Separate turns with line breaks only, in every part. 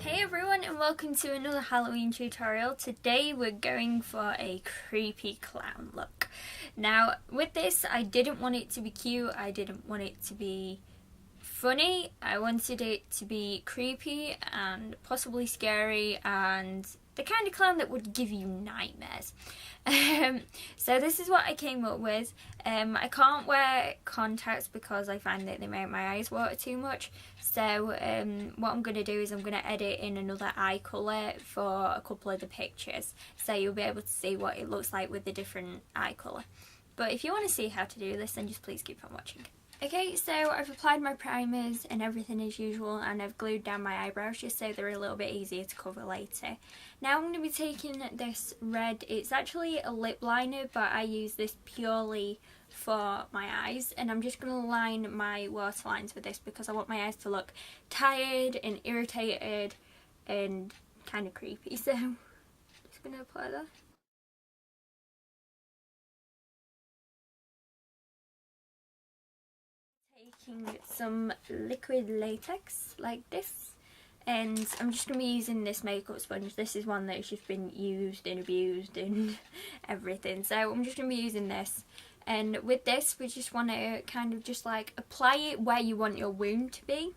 Hey everyone and welcome to another Halloween tutorial. Today we're going for a creepy clown look. Now with this I didn't want it to be cute, I didn't want it to be funny, I wanted it to be creepy and possibly scary and the kind of clown that would give you nightmares. So this is what I came up with. I can't wear contacts because I find that they make my eyes water too much. So what I'm going to do is I'm going to edit in another eye colour for a couple of the pictures. So you'll be able to see what it looks like with the different eye colour. But if you want to see how to do this, then just please keep on watching. Okay, so I've applied my primers and everything as usual, and I've glued down my eyebrows just so they're a little bit easier to cover later. Now I'm going to be taking this red, it's actually a lip liner, but I use this purely for my eyes, and I'm just going to line my waterlines with this because I want my eyes to look tired and irritated and kind of creepy, so I'm just going to apply that. Taking some liquid latex like this, and I'm just going to be using this makeup sponge. This is one that's just been used and abused and everything, so I'm just going to be using this. And with this we just want to kind of just like apply it where you want your wound to be.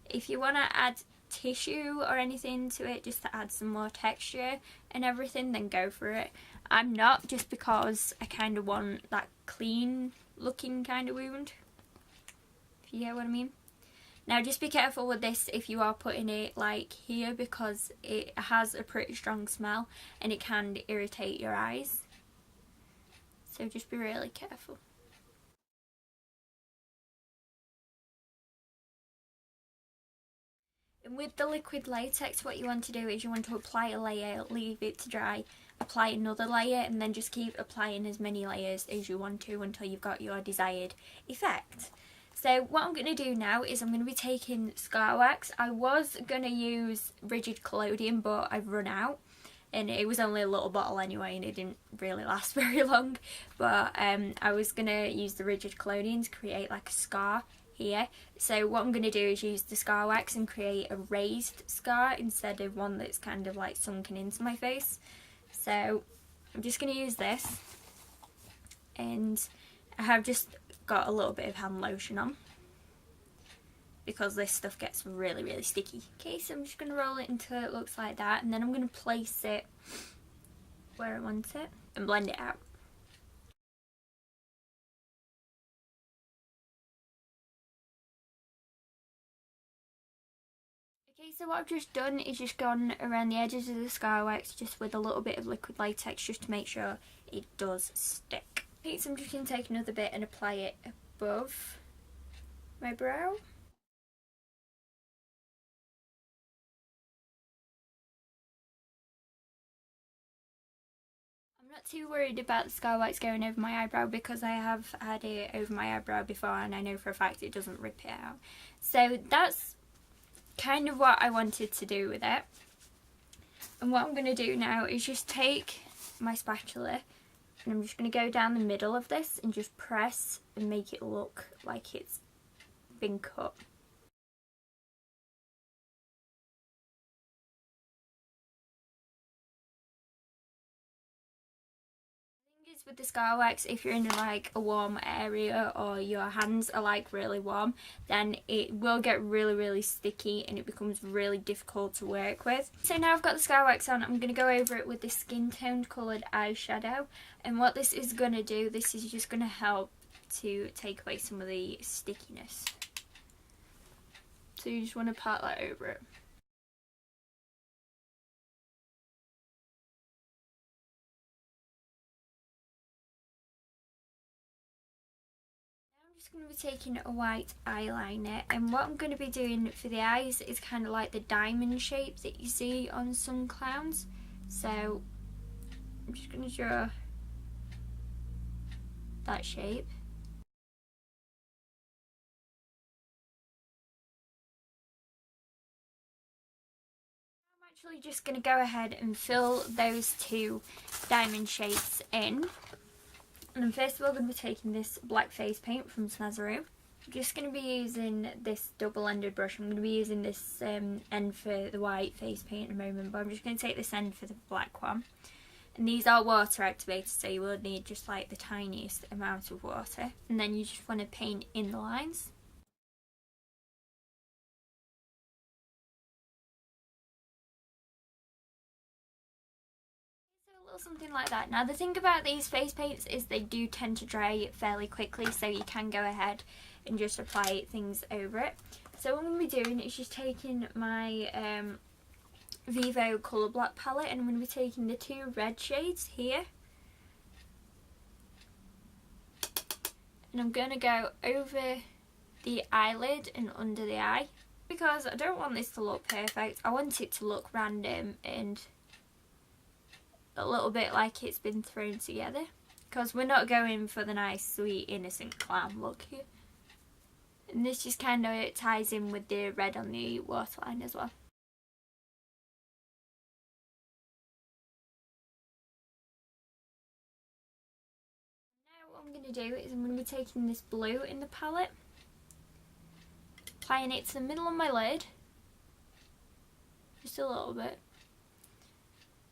If you want to add tissue or anything to it just to add some more texture and everything, then go for it. I'm not, just because I kind of want that clean looking kind of wound, if you get what I mean. Now just be careful with this if you are putting it like here, because it has a pretty strong smell and it can irritate your eyes. So just be really careful. And with the liquid latex, what you want to do is you want to apply a layer, leave it to dry, apply another layer, and then just keep applying as many layers as you want to until you've got your desired effect. So what I'm going to do now is I'm going to be taking Scar Wax. I was going to use rigid collodion, but I've run out. And it was only a little bottle anyway, and it didn't really last very long. But I was going to use the rigid collodion to create like a scar here. So what I'm going to do is use the Scar Wax and create a raised scar instead of one that's kind of like sunken into my face. So I'm just going to use this. And I have just got a little bit of hand lotion on, because this stuff gets really sticky. Okay, so I'm just going to roll it until it looks like that, and then I'm going to place it where I want it and blend it out. Okay, so what I've just done is just gone around the edges of the Scar Wax just with a little bit of liquid latex just to make sure it does stick. Okay, so I'm just going to take another bit and apply it above my brow. I'm not too worried about the Scar Wax going over my eyebrow because I have had it over my eyebrow before and I know for a fact it doesn't rip it out. So that's kind of what I wanted to do with it. And what I'm going to do now is just take my spatula and I'm just going to go down the middle of this and just press and make it look like it's been cut. With the Scar Wax, if you're in like a warm area or your hands are like really warm, then it will get really sticky and it becomes really difficult to work with. So now I've got the Scar Wax on, I'm going to go over it with this skin toned coloured eyeshadow, and what this is going to do, this is just going to help to take away some of the stickiness. So you just want to pat that over it. I'm just going to be taking a white eyeliner, and what I'm going to be doing for the eyes is kind of like the diamond shape that you see on some clowns. So I'm just going to draw that shape. I'm actually just going to go ahead and fill those two diamond shapes in. And I'm first of all going to be taking this black face paint from Snazaroo. I'm just going to be using this double-ended brush. I'm going to be using this end for the white face paint at the moment, but I'm just going to take this end for the black one. And these are water activated, so you will need just like the tiniest amount of water. And then you just want to paint in the lines. So a little something like that. Now the thing about these face paints is they do tend to dry fairly quickly, so you can go ahead and just apply things over it. So what I'm going to be doing is just taking my Vivo Colourblock palette, and I'm going to be taking the two red shades here, and I'm going to go over the eyelid and under the eye, because I don't want this to look perfect. I want it to look random and a little bit like it's been thrown together, because we're not going for the nice sweet innocent clown look here. And this just kind of ties in with the red on the waterline as well. What I'm going to do is I'm going to be taking this blue in the palette, applying it to the middle of my lid, just a little bit,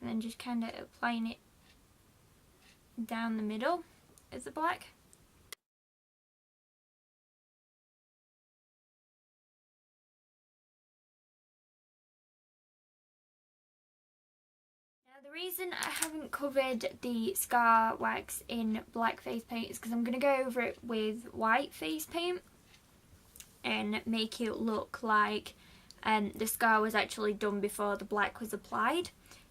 and then just kind of applying it down the middle of the black. The reason I haven't covered the Scar Wax in black face paint is because I'm going to go over it with white face paint and make it look like the scar was actually done before the black was applied.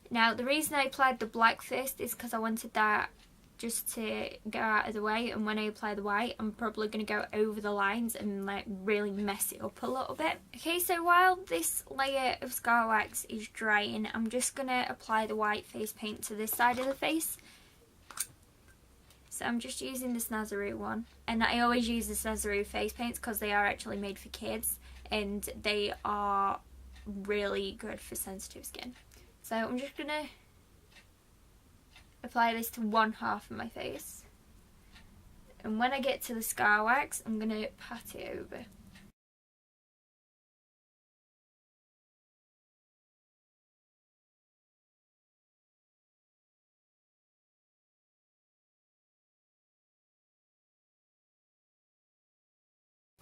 Now the reason I applied the black first is because I wanted that just to go out of the way, and when I apply the white I'm probably going to go over the lines and like really mess it up a little bit. Okay, so while this layer of Scar Wax is drying, I'm just going to apply the white face paint to this side of the face. So I'm just using the Snazaroo one, and I always use the Snazaroo face paints because they are actually made for kids and they are really good for sensitive skin. So I'm just going to apply this to one half of my face, and when I get to the Scar Wax I'm going to pat it over.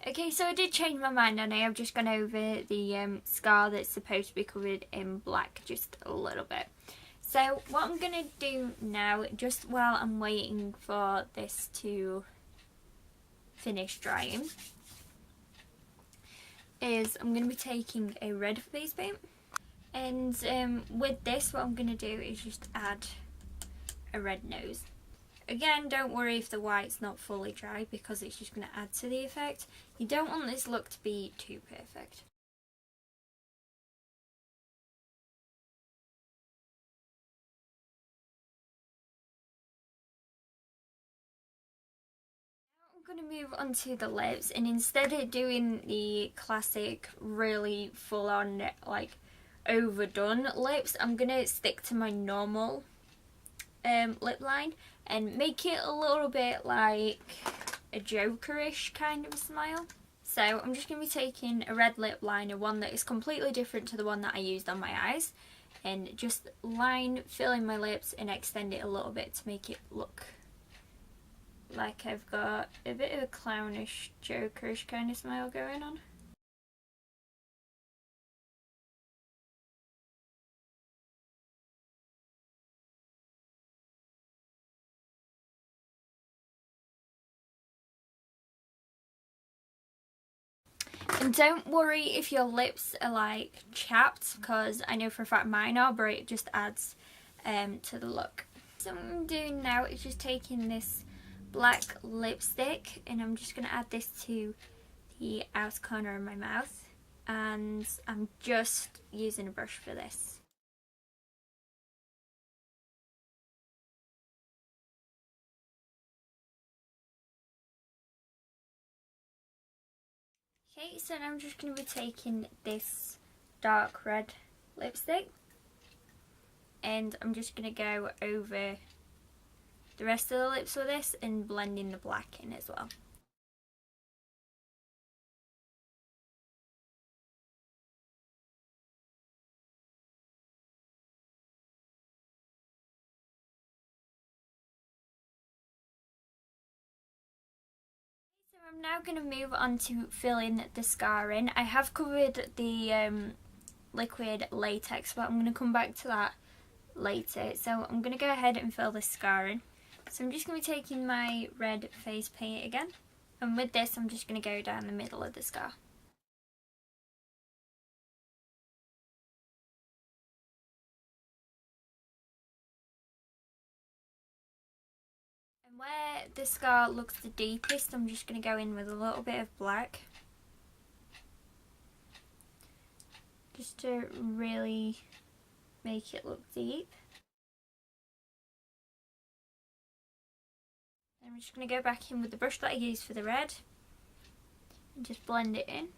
Okay, so I did change my mind and I have just gone over the scar that's supposed to be covered in black just a little bit. So what I'm going to do now, just while I'm waiting for this to finish drying, is I'm going to be taking a red face paint, and with this what I'm going to do is just add a red nose. Again, don't worry if the white's not fully dry because it's just going to add to the effect. You don't want this look to be too perfect. I'm going to move on to the lips, and instead of doing the classic really full on like overdone lips, I'm going to stick to my normal lip line and make it a little bit like a Jokerish kind of smile. So I'm just going to be taking a red lip liner, one that is completely different to the one that I used on my eyes, and just fill in my lips and extend it a little bit to make it look like I've got a bit of a clownish, Jokerish kind of smile going on. And don't worry if your lips are like chapped, because I know for a fact mine are, but it just adds to the look. So what I'm doing now is just taking this black lipstick and I'm just going to add this to the outer corner of my mouth, and I'm just using a brush for this. Okay, so now I'm just going to be taking this dark red lipstick and I'm just going to go over the rest of the lips with this and blending the black in as well. I'm now going to move on to fill in the scar in. I have covered the liquid latex, but I'm going to come back to that later. So I'm going to go ahead and fill this scar in. So I'm just going to be taking my red face paint again, and with this I'm just going to go down the middle of the scar. And where the scar looks the deepest, I'm just going to go in with a little bit of black, just to really make it look deep. I'm just going to go back in with the brush that I used for the red and just blend it in.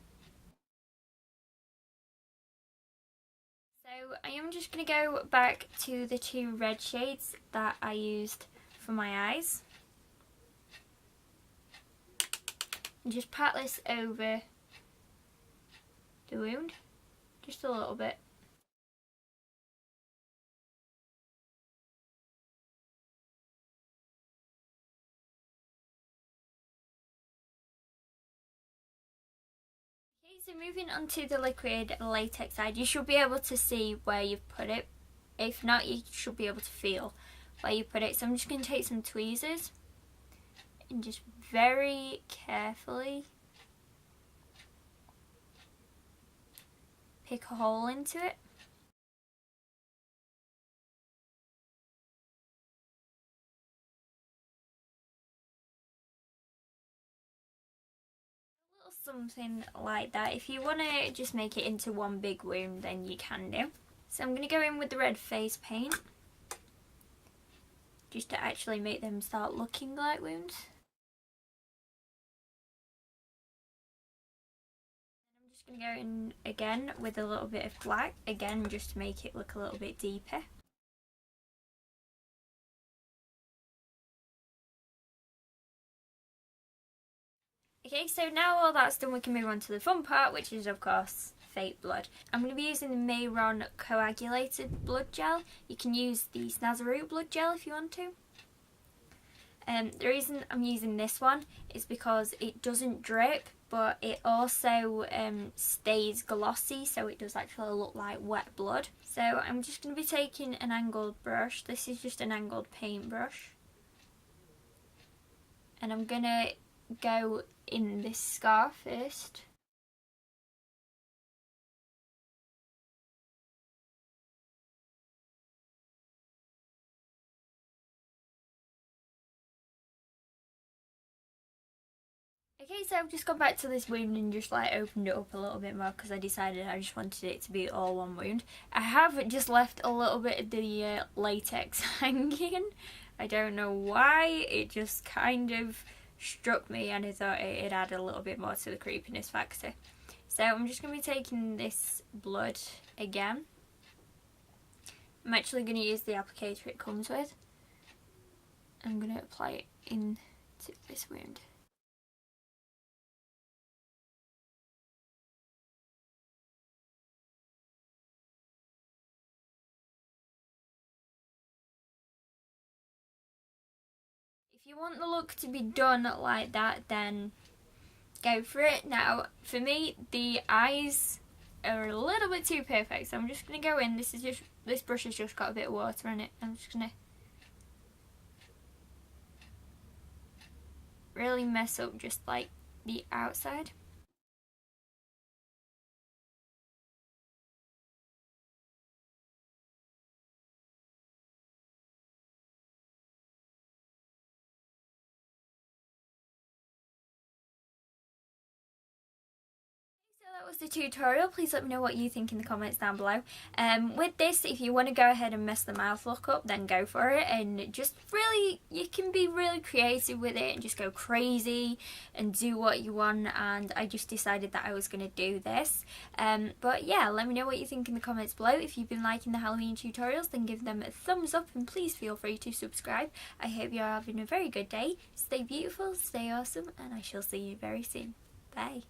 So I am just going to go back to the two red shades that I used for my eyes and just pat this over the wound just a little bit. So moving on to the liquid latex side, you should be able to see where you've put it. If not, you should be able to feel where you put it. So I'm just going to take some tweezers and just very carefully pick a hole into it. Something like that. If you want to just make it into one big wound, then you can do. So I'm going to go in with the red face paint just to actually make them start looking like wounds. And I'm just going to go in again with a little bit of black, again just to make it look a little bit deeper. Okay, so now all that's done, we can move on to the fun part, which is of course fake blood. I'm going to be using the Mehron Coagulated blood gel. You can use the Snazaroo blood gel if you want to. The reason I'm using this one is because it doesn't drip, but it also stays glossy, so it does actually look like wet blood. So I'm just going to be taking an angled brush. This is just an angled paintbrush. And I'm going to go in this scar first. Okay, so I've just gone back to this wound and just like opened it up a little bit more because I decided I just wanted it to be all one wound. I have just left a little bit of the latex hanging. I don't know why, it just kind of struck me and I thought it'd add a little bit more to the creepiness factor. So I'm just going to be taking this blood again. I'm actually going to use the applicator it comes with. I'm going to apply it into this wound. If you want the look to be done like that, then go for it. Now, for me, the eyes are a little bit too perfect, so I'm just going to go in. This brush has just got a bit of water in it. I'm just going to really mess up just like the outside. That was the tutorial. Please let me know what you think in the comments down below. With this, if you want to go ahead and mess the mouth look up, then go for it, and just really, you can be really creative with it and just go crazy and do what you want, and I just decided that I was going to do this. But yeah, let me know what you think in the comments below. If you've been liking the Halloween tutorials, then give them a thumbs up and please feel free to subscribe. I hope you're having a very good day. Stay beautiful, stay awesome, and I shall see you very soon. Bye.